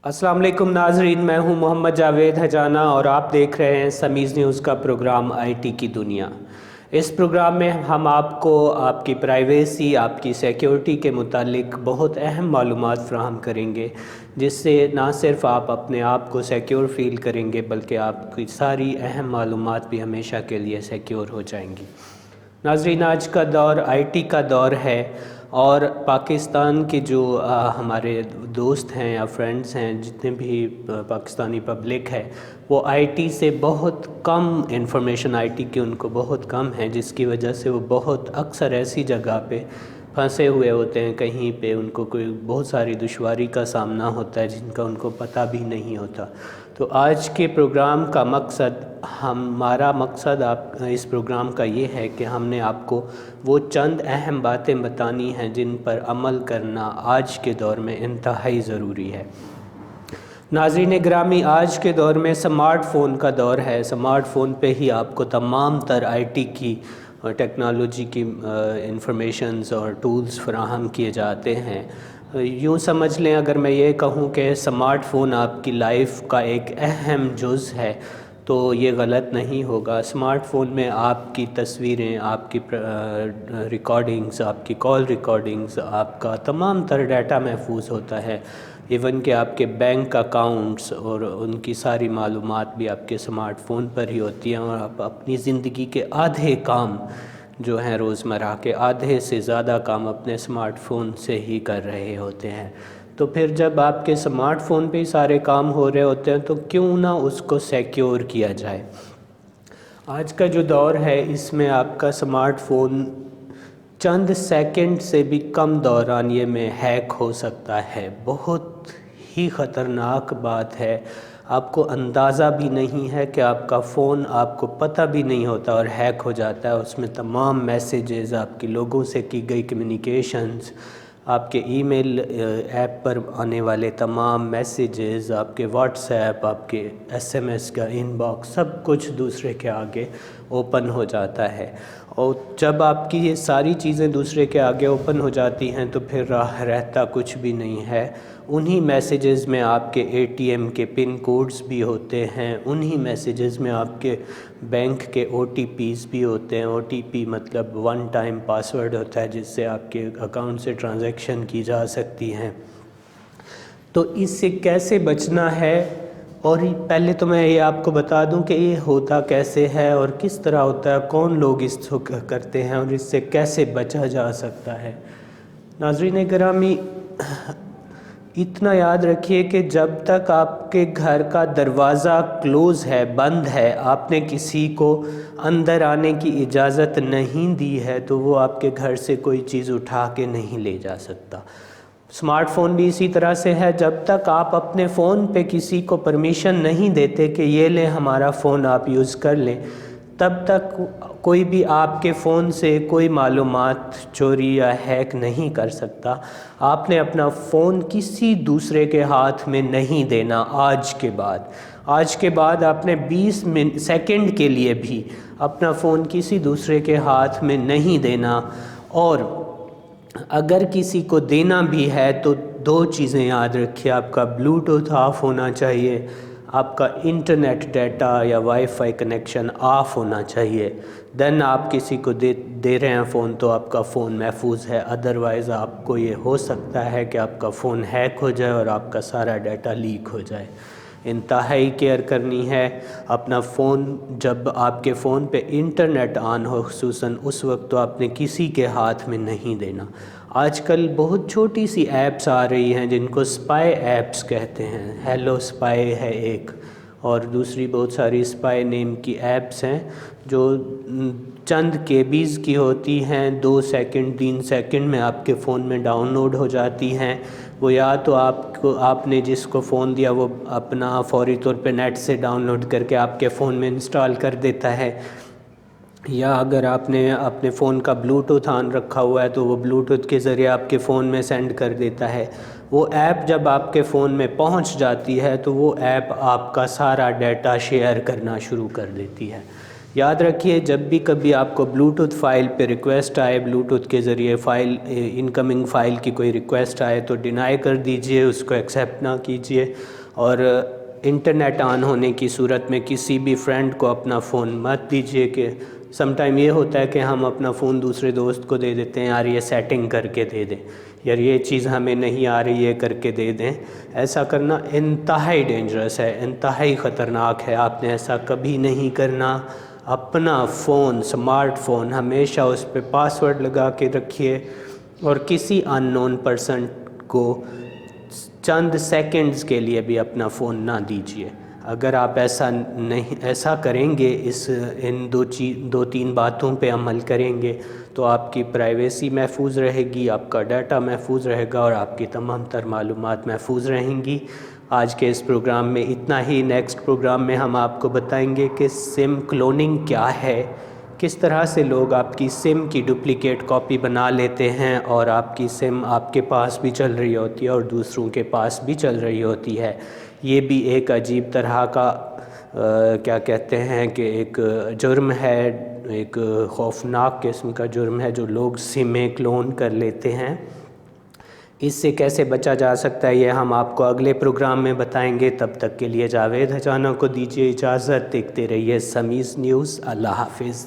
अस्सलाम वालेकुम नाजरीन, मैं हूं मोहम्मद जावेद हजाना और आप देख रहे हैं समीज़ न्यूज़ का प्रोग्राम आईटी की दुनिया। इस प्रोग्राम में हम आपको आपकी प्राइवेसी, आपकी सिक्योरिटी के मुतालिक बहुत अहम मालूमात फ़राहम करेंगे, जिससे ना सिर्फ़ आप अपने आप को सिक्योर फ़ील करेंगे बल्कि आपकी सारी अहम मालूमात भी हमेशा के लिए सिक्योर हो जाएंगी। नाज़रीन, आज का दौर आईटी का दौर है और पाकिस्तान के जो हमारे दोस्त हैं या फ्रेंड्स हैं, जितने भी पाकिस्तानी पब्लिक है, वो आईटी से बहुत कम इंफॉर्मेशन आईटी की उनको बहुत कम है, जिसकी वजह से वो बहुत अक्सर ऐसी जगह पे फंसे हुए होते हैं, कहीं पे उनको कोई बहुत सारी दुश्वारी का सामना होता है जिनका उनको पता भी नहीं होता। तो आज के प्रोग्राम का हमारा मकसद आप इस प्रोग्राम का ये है कि हमने आपको वो चंद अहम बातें बतानी हैं जिन पर अमल करना आज के दौर में इंतहाई ज़रूरी है। नाज़रीन ग्रामी, आज के दौर में स्मार्टफ़ोन का दौर है। स्मार्टफ़ोन पे ही आपको तमाम तर आईटी की और टेक्नोलॉजी की इंफॉर्मेशंस और टूल्स फराहम किए जाते हैं। यूँ समझ लें, अगर मैं ये कहूँ कि स्मार्टफ़ोन आपकी लाइफ का एक अहम जुज़ है तो ये गलत नहीं होगा। स्मार्टफ़ोन में आपकी तस्वीरें, आपकी रिकॉर्डिंग्स, आपकी कॉल रिकॉर्डिंग्स, आपका तमाम तर डाटा महफूज होता है। इवन कि आपके बैंक अकाउंट्स और उनकी सारी मालूमात भी आपके स्मार्टफ़ोन पर ही होती हैं और आप अपनी ज़िंदगी के आधे काम जो हैं रोज़मर्रा के, आधे से ज़्यादा काम अपने स्मार्टफ़ोन से ही कर रहे होते हैं। तो फिर जब आपके स्मार्टफ़ोन पे ही सारे काम हो रहे होते हैं तो क्यों ना उसको सिक्योर किया जाए। आज का जो दौर है इसमें आपका स्मार्टफ़ोन चंद सेकंड से भी कम दौरानिए में हैक हो सकता है। बहुत ही ख़तरनाक बात है। आपको अंदाज़ा भी नहीं है कि आपका फ़ोन, आपको पता भी नहीं होता और हैक हो जाता है। उसमें तमाम मैसेजेस, आपके लोगों से की गई कम्युनिकेशंस, आपके ईमेल ऐप पर आने वाले तमाम मैसेजेस, आपके व्हाट्सएप, आपके एसएमएस का इनबॉक्स, सब कुछ दूसरे के आगे ओपन हो जाता है। और जब आपकी ये सारी चीज़ें दूसरे के आगे ओपन हो जाती हैं तो फिर राह रहता कुछ भी नहीं है। उन्हीं मैसेजेस में आपके एटीएम के पिन कोड्स भी होते हैं, उन्हीं मैसेजेस में आपके बैंक के ओटीपीज़ भी होते हैं। ओटीपी मतलब वन टाइम पासवर्ड होता है जिससे आपके अकाउंट से ट्रांजैक्शन की जा सकती हैं। तो इससे कैसे बचना है, और पहले तो मैं ये आपको बता दूं कि ये होता कैसे है और किस तरह होता है, कौन लोग इसको करते हैं और इससे कैसे बचा जा सकता है। नाज़रीन गिरामी, इतना याद रखिए कि जब तक आपके घर का दरवाज़ा क्लोज़ है, बंद है, आपने किसी को अंदर आने की इजाज़त नहीं दी है तो वो आपके घर से कोई चीज़ उठा के नहीं ले जा सकता। स्मार्टफ़ोन भी इसी तरह से है। जब तक आप अपने फ़ोन पे किसी को परमिशन नहीं देते कि ये लें हमारा फ़ोन आप यूज़ कर लें, तब तक कोई भी आपके फ़ोन से कोई मालूमात चोरी या हैक नहीं कर सकता। आपने अपना फ़ोन किसी दूसरे के हाथ में नहीं देना। आज के बाद आपने 20 सेकंड के लिए भी अपना फ़ोन किसी दूसरे के हाथ में नहीं देना। और अगर किसी को देना भी है तो दो चीज़ें याद रखिए। आपका ब्लूटूथ ऑफ होना चाहिए, आपका इंटरनेट डाटा या वाईफाई कनेक्शन ऑफ होना चाहिए। देन आप किसी को दे रहे हैं फ़ोन तो आपका फ़ोन महफूज है। अदरवाइज़ आपको ये हो सकता है कि आपका फ़ोन हैक हो जाए और आपका सारा डाटा लीक हो जाए। इंतहाई केयर करनी है। अपना फ़ोन, जब आपके फ़ोन पे इंटरनेट ऑन हो खुसूसन, उस वक्त तो आपने किसी के हाथ में नहीं देना। आजकल बहुत छोटी सी ऐप्स आ रही हैं जिनको स्पाई ऐप्स कहते हैं। हेलो स्पाई है एक, और दूसरी बहुत सारी स्पाई नेम की ऐप्स हैं जो चंद केबीज़ की होती हैं। 2 सेकंड 3 सेकंड में आपके फ़ोन में डाउनलोड हो जाती हैं। वो या तो आपने जिसको फ़ोन दिया वो अपना फौरी तौर पे नेट से डाउनलोड करके आपके फ़ोन में इंस्टॉल कर देता है, या अगर आपने अपने फ़ोन का ब्लूटूथ ऑन रखा हुआ है तो वो ब्लूटूथ के ज़रिए आपके फ़ोन में सेंड कर देता है। वो ऐप जब आपके फ़ोन में पहुंच जाती है तो वो ऐप आपका सारा डाटा शेयर करना शुरू कर देती है। یاد رکھیے جب بھی کبھی آپ کو بلوٹوتھ فائل پہ ریکویسٹ آئے، بلوٹوتھ کے ذریعے فائل انکمنگ فائل کی کوئی ریکویسٹ آئے تو ڈینائی کر دیجئے، اس کو ایکسیپٹ نہ کیجئے، اور انٹرنیٹ آن ہونے کی صورت میں کسی بھی فرینڈ کو اپنا فون مت دیجئے. کہ سم ٹائم یہ ہوتا ہے کہ ہم اپنا فون دوسرے دوست کو دے دیتے ہیں، یار یہ سیٹنگ کر کے دے دیں، یار یہ چیز ہمیں نہیں آ رہی ہے کر کے دے دیں. ایسا کرنا انتہائی ڈینجرس ہے، انتہائی خطرناک ہے، آپ نے ایسا کبھی نہیں کرنا. اپنا فون، سمارٹ فون، ہمیشہ اس پہ پاسورڈ لگا کے رکھیے، اور کسی ان نون پرسن کو چند سیکنڈز کے لیے بھی اپنا فون نہ دیجیے. اگر آپ ایسا کریں گے، ان دو تین باتوں پہ عمل کریں گے تو آپ کی پرائیویسی محفوظ رہے گی، آپ کا ڈیٹا محفوظ رہے گا، اور آپ کی تمام تر معلومات محفوظ رہیں گی. آج کے اس پروگرام میں اتنا ہی. نیکسٹ پروگرام میں ہم آپ کو بتائیں گے کہ سم کلوننگ کیا ہے، کس طرح سے لوگ آپ کی سم کی ڈپلیکیٹ کاپی بنا لیتے ہیں، اور آپ کی سم آپ کے پاس بھی چل رہی ہوتی ہے اور دوسروں کے پاس بھی چل رہی ہوتی ہے. یہ بھی ایک عجیب طرح کا کیا کہتے ہیں کہ ایک جرم ہے، ایک خوفناک قسم کا جرم ہے جو لوگ سمیں کلون کر لیتے ہیں. اس سے کیسے بچا جا سکتا ہے یہ ہم آپ کو اگلے پروگرام میں بتائیں گے. تب تک کے لیے جاوید ہجانہ کو دیجیے اجازت. دیکھتے رہیے سمیز نیوز. اللہ حافظ.